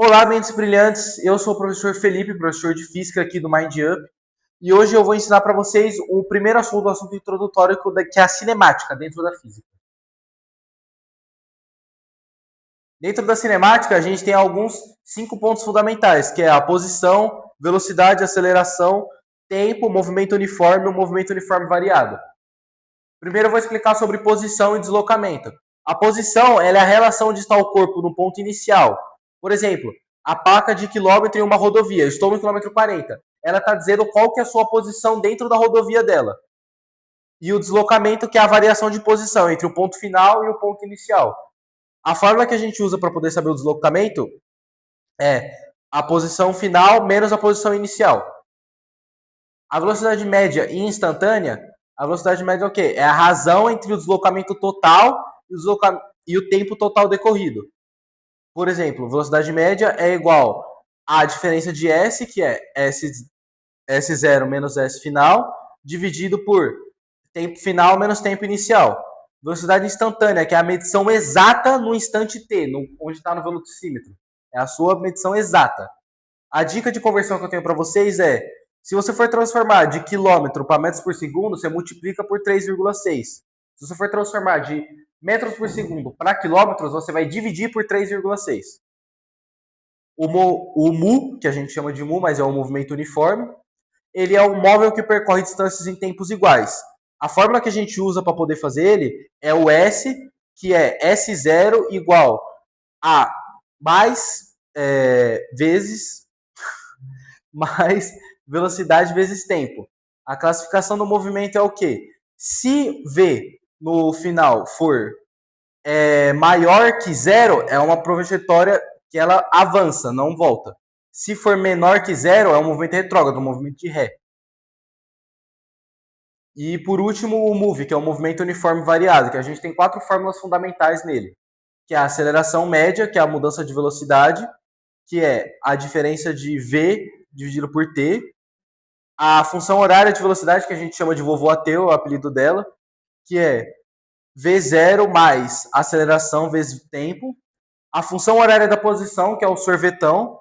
Olá, mentes brilhantes. Eu sou o professor Felipe, professor de Física aqui do Mind Up. E hoje eu vou ensinar para vocês o primeiro assunto introdutório, que é a cinemática dentro da física. Dentro da cinemática, a gente tem alguns 5 pontos fundamentais, que é a posição, velocidade, aceleração, tempo, movimento uniforme e o movimento uniforme variado. Primeiro eu vou explicar sobre posição e deslocamento. A posição ela é a relação onde está o corpo no ponto inicial. Por exemplo, a placa de quilômetro em uma rodovia. Eu estou no quilômetro 40. Ela está dizendo qual que é a sua posição dentro da rodovia dela. E o deslocamento, que é a variação de posição entre o ponto final e o ponto inicial. A fórmula que a gente usa para poder saber o deslocamento é a posição final menos a posição inicial. A velocidade média e instantânea, a velocidade média é o quê? É a razão entre o deslocamento total e o tempo total decorrido. Por exemplo, velocidade média é igual à diferença de S, que é S0 menos S final, dividido por tempo final menos tempo inicial. Velocidade instantânea, que é a medição exata no instante T, onde está no velocímetro. É a sua medição exata. A dica de conversão que eu tenho para vocês é, se você for transformar de quilômetro para metros por segundo, você multiplica por 3,6. Se você for transformar de metros por segundo para quilômetros, você vai dividir por 3,6. O mu, que a gente chama de mu, mas é um movimento uniforme, ele é um móvel que percorre distâncias em tempos iguais. A fórmula que a gente usa para poder fazer ele é o S, que é S0 igual a mais velocidade vezes tempo. A classificação do movimento é o quê? Se V no final for maior que zero, é uma trajetória que ela avança, não volta. Se for menor que zero, é um movimento retrógrado, um movimento de ré. E por último, o move, que é o movimento uniforme variado, que a gente tem 4 fórmulas fundamentais nele, que é a aceleração média, que é a mudança de velocidade, que é a diferença de V dividido por T, a função horária de velocidade, que a gente chama de vovô ateu, é o apelido dela, que é V0 mais aceleração vezes tempo, a função horária da posição, que é o sorvetão,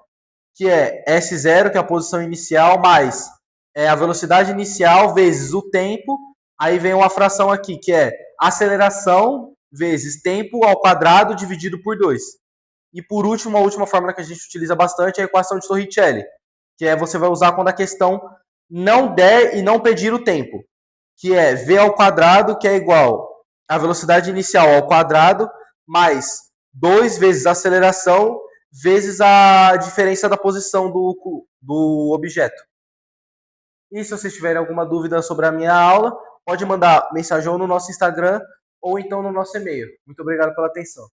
que é S0, que é a posição inicial, mais a velocidade inicial vezes o tempo, aí vem uma fração aqui, que é aceleração vezes tempo ao quadrado dividido por 2. E por último, a última fórmula que a gente utiliza bastante é a equação de Torricelli, que você vai usar quando a questão não der e não pedir o tempo, que é V ao quadrado, que é igual a velocidade inicial ao quadrado, mais 2 vezes a aceleração, vezes a diferença da posição do objeto. E se vocês tiverem alguma dúvida sobre a minha aula, pode mandar mensagem ou no nosso Instagram ou então no nosso e-mail. Muito obrigado pela atenção.